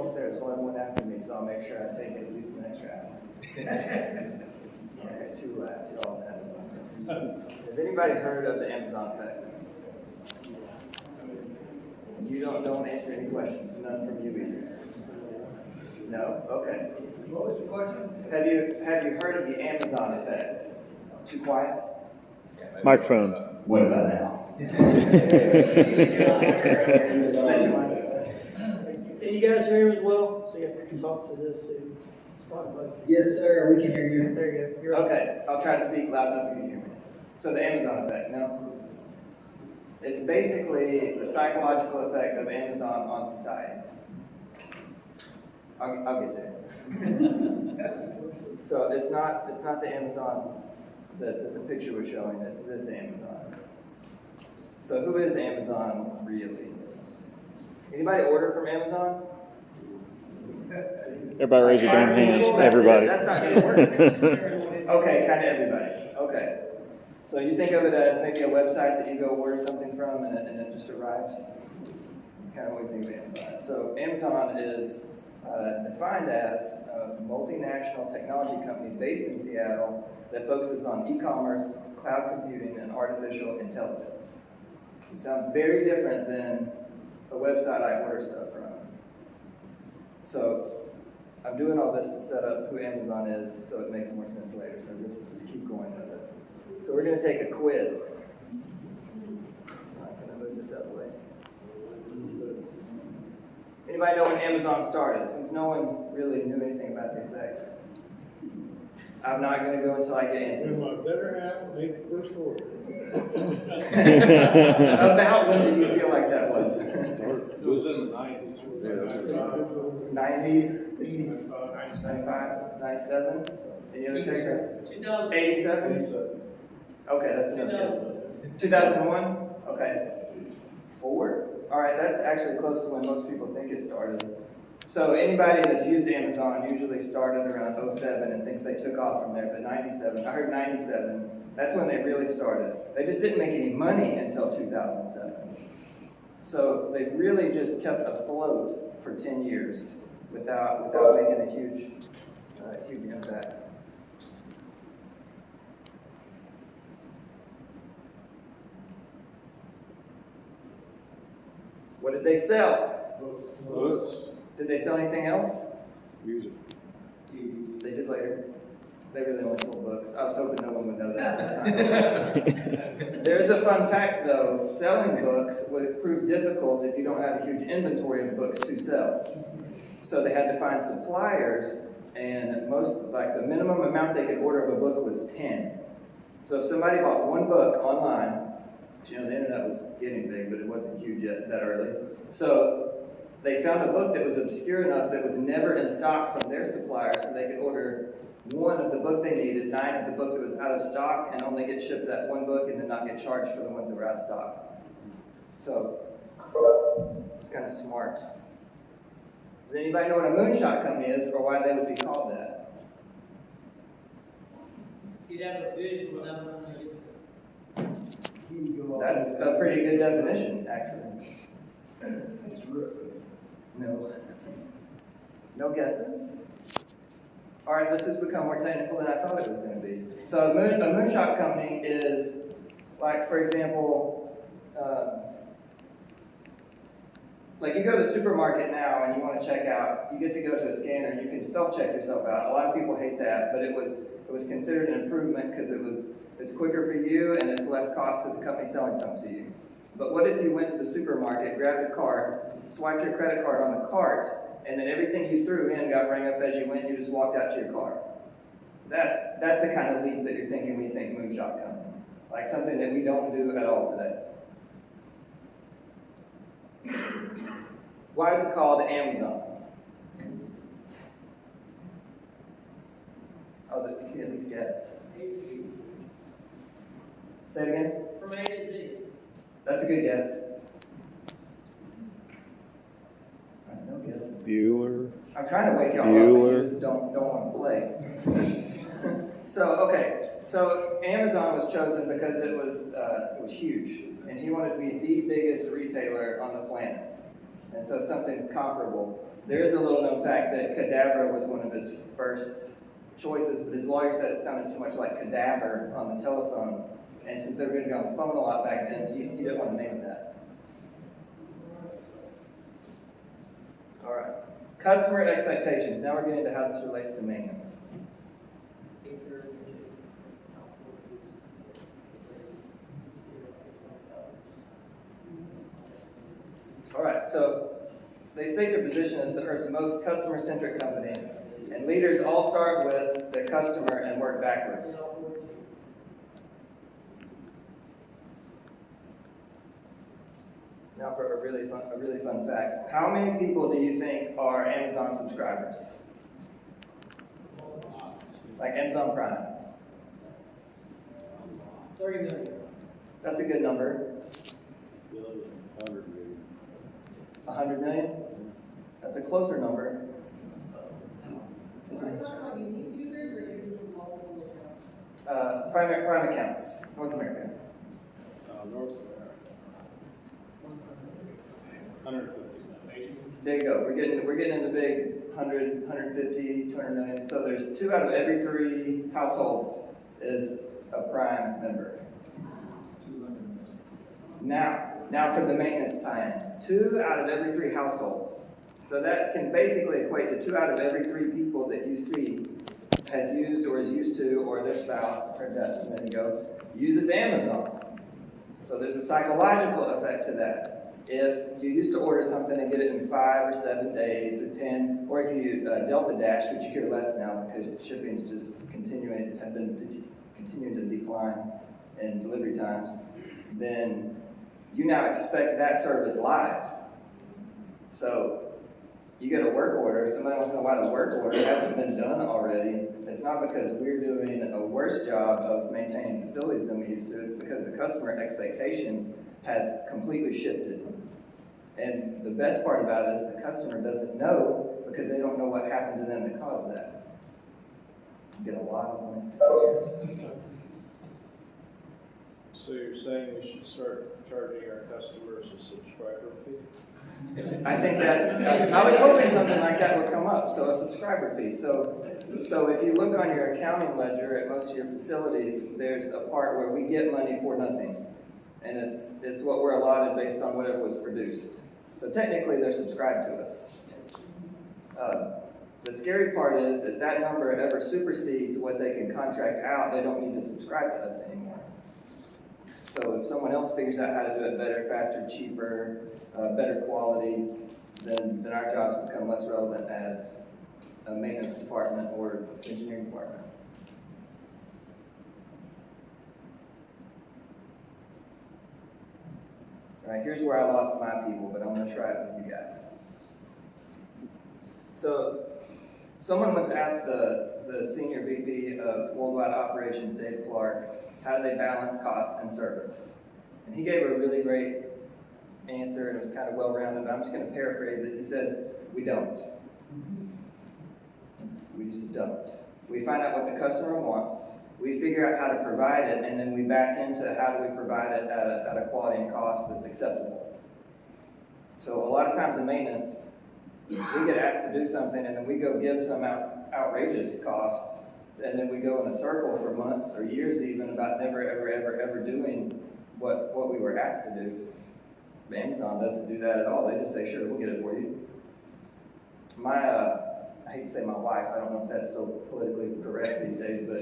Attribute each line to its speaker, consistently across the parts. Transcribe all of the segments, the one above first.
Speaker 1: almost there. There's only one after me, so I'll make sure I take at least an extra hour. Okay, 2 left. Y'all have it. Has anybody heard of the Amazon effect? You don't answer any questions. None from you either. No? Okay.
Speaker 2: What was the question?
Speaker 1: Have you heard of the Amazon effect? Too quiet?
Speaker 3: Microphone.
Speaker 1: What about now? Is that too much?
Speaker 4: Can you guys hear me as well? So you have to talk to this too.
Speaker 2: Yes, sir, we can hear you.
Speaker 4: There you go. You're
Speaker 1: Okay, I'll try to speak loud enough for you to hear me. So the Amazon effect, no? It's basically the psychological effect of Amazon on society. I'll get there. So it's not the Amazon that the picture was showing, it's this Amazon. So who is Amazon really? Anybody order from Amazon?
Speaker 3: Everybody raise your damn hands. Everybody.
Speaker 1: That's not going to work. Okay, kind of everybody. Okay. So you think of it as maybe a website that you go order something from and it just arrives? That's kind of what we think of Amazon. So Amazon is defined as a multinational technology company based in Seattle that focuses on e-commerce, cloud computing, and artificial intelligence. It sounds very different than a website I order stuff from. So I'm doing all this to set up who Amazon is so it makes more sense later. So just keep going with it. So we're going to take a quiz. I'm going to move this out of the way. Anybody know when Amazon started? Since no one really knew anything about the effect. I'm not going to go until I get answers.
Speaker 5: When my better half made the first order.
Speaker 1: About when did you feel like that was?
Speaker 5: It was in the 90s.
Speaker 1: 90s? 95? 97? Any other takers? 87? Okay, that's enough guesses. 2001? Okay. 4? All right, that's actually close to when most people think it started. So anybody that's used Amazon usually started around 07 and thinks they took off from there, but 97, I heard 97, that's when they really started. They just didn't make any money until 2007. So they really just kept afloat for 10 years without making a huge impact. What did they sell?
Speaker 5: Books.
Speaker 1: Did they sell anything else?
Speaker 5: Music.
Speaker 1: They did later. They really only sold books. I was hoping no one would know that. There's a fun fact though, selling books would prove difficult if you don't have a huge inventory of books to sell. So they had to find suppliers, and the minimum amount they could order of a book was 10. So if somebody bought one book online, the internet was getting big, but it wasn't huge yet that early. So they found a book that was obscure enough that was never in stock from their supplier, so they could order one of the book they needed, 9 of the book that was out of stock, and only get shipped that one book and then not get charged for the ones that were out of stock. So it's kind of smart. Does anybody know what a moonshot company is or why they would be called that?
Speaker 4: You'd have a vision without money.
Speaker 1: That's a pretty good definition, actually. No. No guesses? All right, this has become more technical than I thought it was going to be. So a moonshot company is, like, for example, like you go to the supermarket now and you want to check out, you get to go to a scanner and you can self-check yourself out. A lot of people hate that, but it was considered an improvement because it's quicker for you and it's less cost to the company selling something to you. But what if you went to the supermarket, grabbed your card, swiped your credit card on the cart, and then everything you threw in got rang up as you went and you just walked out to your car? That's the kind of leap that you're thinking when you think moonshot company. Like something that we don't do at all today. Why is it called Amazon? Oh, you can at least guess. Say it again?
Speaker 4: From A to Z.
Speaker 1: That's a good guess. No guesses.
Speaker 3: Bueller.
Speaker 1: I'm trying to wake y'all up, but you just don't want to play. So Amazon was chosen because it was huge, and he wanted to be the biggest retailer on the planet. And so something comparable. There is a little known fact that cadaver was one of his first choices, but his lawyer said it sounded too much like cadaver on the telephone. And since they were going to be on the phone a lot back then, he didn't want to name it that. All right. Customer expectations. Now we're getting to how this relates to maintenance. All right, so they state their position as the Earth's most customer-centric company, and leaders all start with the customer and work backwards. Now for a really fun fact. How many people do you think are Amazon subscribers? Like Amazon Prime.
Speaker 4: 30 million.
Speaker 1: That's a good number.
Speaker 5: 100 million.
Speaker 1: 100 million? That's a closer number.
Speaker 2: Are you talking about unique users or users with multiple accounts?
Speaker 1: Prime accounts, North America.
Speaker 5: North America. 150.
Speaker 1: There you go. We're getting in the big 100, 150, 200 million. So there's 2 out of every 3 households is a Prime member.
Speaker 2: 200 million.
Speaker 1: Now for the maintenance tie-in. 2 out of every 3 households. So that can basically equate to 2 out of every 3 people that you see has used or is used to, or their spouse, I heard that a minute ago, uses Amazon. So there's a psychological effect to that. If you used to order something and get it in 5 or 7 days or 10, or if you Delta Dash, which you hear less now because shipping's just have been continuing to decline in delivery times, then you now expect that service live. So you get a work order, somebody wants to know why the work order hasn't been done already. It's not because we're doing a worse job of maintaining facilities than we used to, it's because the customer expectation has completely shifted. And the best part about it is the customer doesn't know because they don't know what happened to them that caused that. You get a lot of links.
Speaker 5: So you're saying we should start charging our customers a subscriber fee?
Speaker 1: I think that, I was hoping something like that would come up, so a subscriber fee. So if you look on your accounting ledger at most of your facilities, there's a part where we get money for nothing. And it's what we're allotted based on whatever was produced. So technically they're subscribed to us. The scary part is if that number ever supersedes what they can contract out, they don't need to subscribe to us anymore. So if someone else figures out how to do it better, faster, cheaper, better quality, then our jobs become less relevant as a maintenance department or engineering department. All right, here's where I lost my people, but I'm going to try it with you guys. So someone once asked the senior VP of Worldwide Operations, Dave Clark, how do they balance cost and service? And he gave a really great answer, and it was kind of well-rounded, but I'm just going to paraphrase it. He said, we don't. We just don't. We find out what the customer wants, we figure out how to provide it, and then we back into how do we provide it at a quality and cost that's acceptable. So a lot of times in maintenance, we get asked to do something, and then we go give some outrageous costs, and then we go in a circle for months or years even about never, ever doing what we were asked to do. Amazon doesn't do that at all. They just say, sure, we'll get it for you. I hate to say my wife, I don't know if that's still politically correct these days, but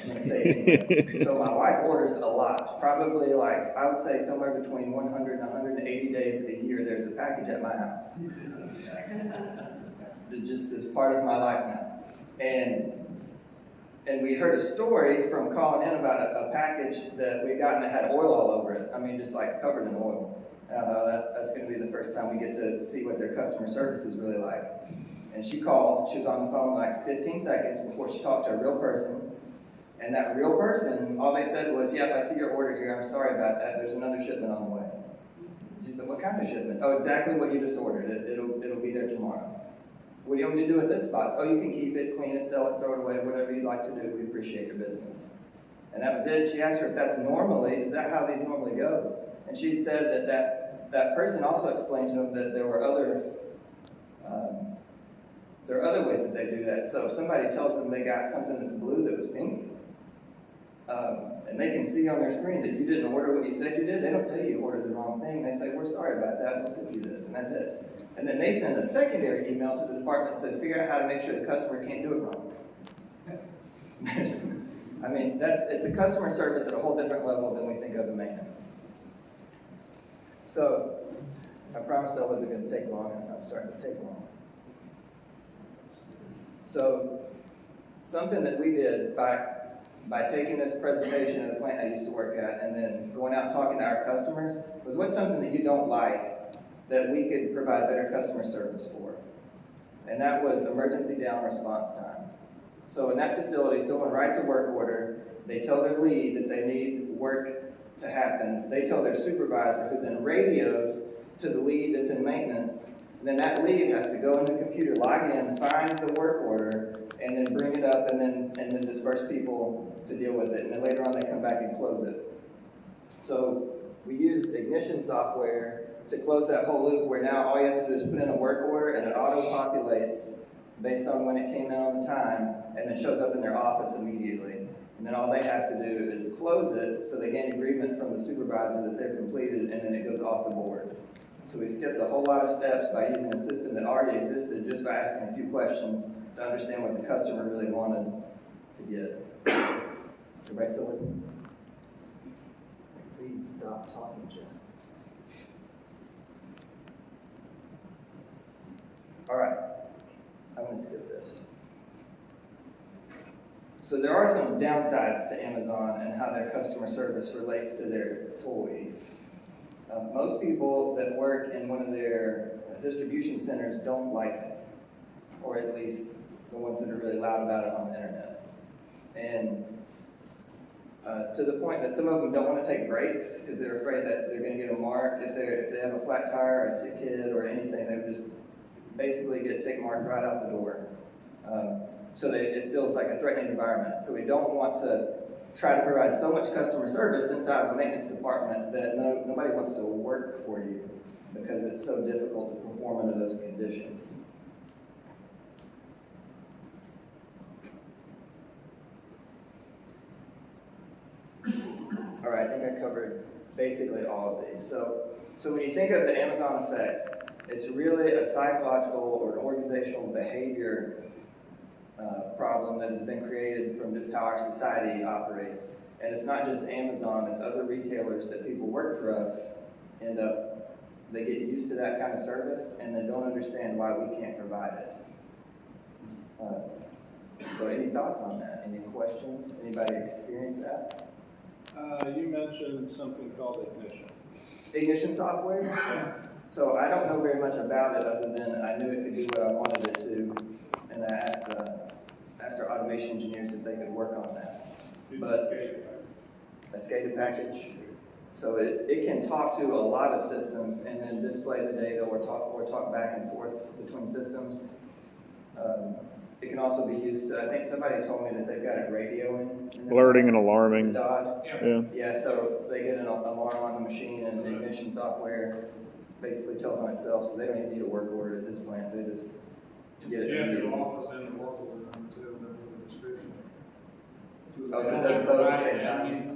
Speaker 1: I'm going to say it anyway. So my wife orders a lot. Probably like, I would say somewhere between 100 and 180 days a year, there's a package at my house. It just is part of my life now. And we heard a story from calling in about a package that we got and it had oil all over it. I mean, just like covered in oil. And I thought that's going to be the first time we get to see what their customer service is really like. And she called, she was on the phone like 15 seconds before she talked to a real person. And that real person, all they said was, yep, I see your order here, I'm sorry about that, there's another shipment on the way. She said, what kind of shipment? Oh, exactly what you just ordered, it'll be there tomorrow. What do you want me to do with this box? Oh, you can keep it, clean it, sell it, throw it away, whatever you'd like to do, we appreciate your business. And that was it. She asked her if that's normally, is that how these normally go? And she said that that person also explained to him that there are other ways that they do that. So if somebody tells them they got something that's blue that was pink, and they can see on their screen that you didn't order what you said you did, they don't tell you you ordered the wrong thing. They say, we're sorry about that, we'll send you this, and that's it. And then they send a secondary email to the department that says, figure out how to make sure the customer can't do it wrong. I mean, it's a customer service at a whole different level than we think of in maintenance. So, I promised I wasn't going to take long, and I'm starting to take long. So, something that we did by taking this presentation at a plant I used to work at and then going out and talking to our customers was, what's something that you don't like that we could provide better customer service for? And that was emergency down response time. So in that facility, someone writes a work order, they tell their lead that they need work to happen, they tell their supervisor, who then radios to the lead that's in maintenance, and then that lead has to go in the computer, log in, find the work order, and then bring it up and then disperse people to deal with it, and then later on they come back and close it. So we used Ignition software to close that whole loop, where now all you have to do is put in a work order and it auto-populates based on when it came in on the time, and then shows up in their office immediately. And then all they have to do is close it, so they gain agreement from the supervisor that they're completed, and then it goes off the board. So we skipped a whole lot of steps by using a system that already existed, just by asking a few questions to understand what the customer really wanted to get. Everybody still with me? Please stop talking, Jeff. All right, I'm going to skip this. So there are some downsides to Amazon and how their customer service relates to their employees. Most people that work in one of their distribution centers don't like it, or at least the ones that are really loud about it on the internet. And to the point that some of them don't want to take breaks because they're afraid that they're going to get a mark. If they have a flat tire or a sick kid or anything, they would just basically take marked right out the door. So it feels like a threatening environment. So we don't want to try to provide so much customer service inside of the maintenance department that nobody wants to work for you because it's so difficult to perform under those conditions. All right, I think I covered basically all of these. So when you think of the Amazon effect, it's really a psychological or an organizational behavior problem that has been created from just how our society operates. And it's not just Amazon, it's other retailers that people work for us they get used to that kind of service and then don't understand why we can't provide it. So any thoughts on that? Any questions? Anybody experience that?
Speaker 5: You mentioned something called Ignition.
Speaker 1: Ignition software?
Speaker 5: Yeah.
Speaker 1: So I don't know very much about it other than I knew it could do what I wanted it to, and I asked our automation engineers if they could work on that. But a SCADA package. So it can talk to a lot of systems and then display the data or talk back and forth between systems. It can also be used to, I think somebody told me that they've got it radioing.
Speaker 3: Alerting and alarming.
Speaker 1: Yeah, so they get an alarm on the machine and the Ignition software basically tells on itself, so they don't even need a work order at this plant, they just get it.
Speaker 6: Yeah, also send the work order on to the description.
Speaker 1: Oh, so it does both at the same time?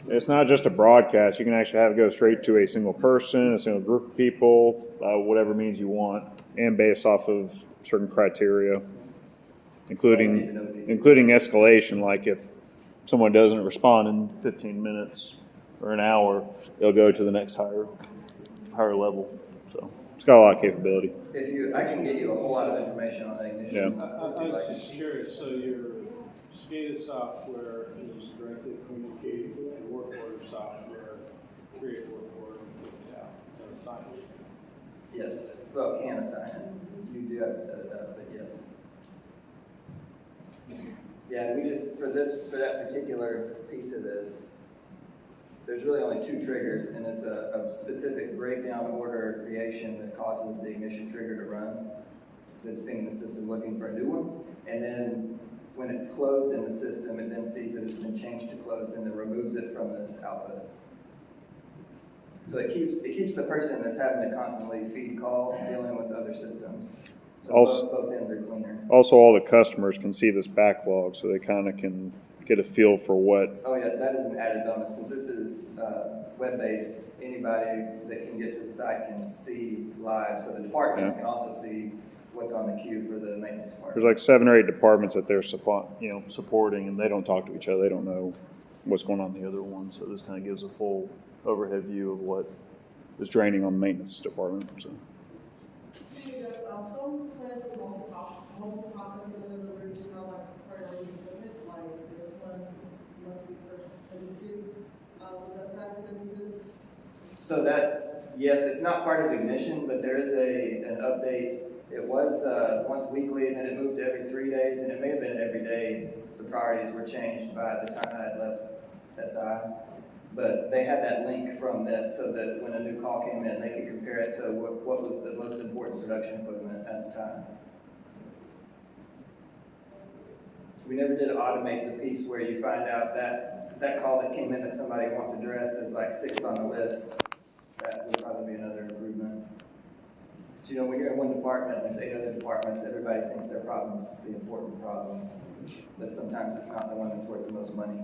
Speaker 3: It's not just a broadcast. You can actually have it go straight to a single person, a single group of people, whatever means you want, and based off of certain criteria, including escalation. Like if someone doesn't respond in 15 minutes or an hour, it'll go to the next higher level. So it's got a lot of capability.
Speaker 1: I can get you a whole lot of information on Ignition.
Speaker 3: Yeah.
Speaker 5: I was just curious, so your SCADA software is directly communicating with the work order software, create work order, and put it out and assign it.
Speaker 1: Yes, well, can assign it. You do have to set it up, but yes. Yeah, we just, for that particular piece of this, there's really only two triggers, and it's a specific breakdown order creation that causes the Ignition trigger to run. So it's pinging the system looking for a new one, and then when it's closed in the system, it then sees that it's been changed to closed and then removes it from this output. So it keeps the person that's having to constantly feed calls dealing with other systems. So
Speaker 3: Also-
Speaker 1: both ends are cleaner.
Speaker 3: Also, all the customers can see this backlog, so they kind of can get a feel for what.
Speaker 1: Oh yeah, that is an added bonus. Since this is web-based, anybody that can get to the site can see live. So the departments
Speaker 3: Yeah.
Speaker 1: can also see what's on the queue for the maintenance department.
Speaker 3: There's like 7 or 8 departments that they're supporting, and they don't talk to each other. They don't know what's going on in the other one. So this kind of gives a full overhead view of what is draining on the maintenance department. So.
Speaker 2: Hey, does, some plans with multiple processes under the roof, you know, like priority equipment, like this one must be first attended to, was that factored into this?
Speaker 1: So that, yes, it's not part of Ignition, but there is an update. It was once weekly, and then it moved to every 3 days, and it may have been every day. The priorities were changed by the time I had left SI. But they had that link from this so that when a new call came in, they could compare it to what was the most important production equipment at the time. We never did automate the piece where you find out that call that came in that somebody wants addressed is like 6th on the list. That would probably be another improvement. But, you know, when you're in one department, there's 8 other departments, everybody thinks their problem's the important problem. But sometimes it's not the one that's worth the most money.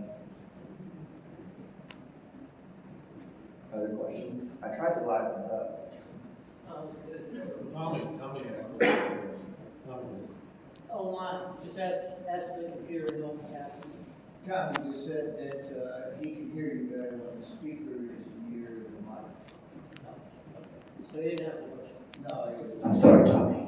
Speaker 1: Other questions? I tried to liven it up.
Speaker 6: Tommy had a question. Tommy.
Speaker 4: Online, just ask the computer, don't ask me.
Speaker 7: Tommy just said that he can hear you better when the speaker is near the mic.
Speaker 4: So you didn't have a question.
Speaker 7: No,
Speaker 1: I'm sorry, Tommy.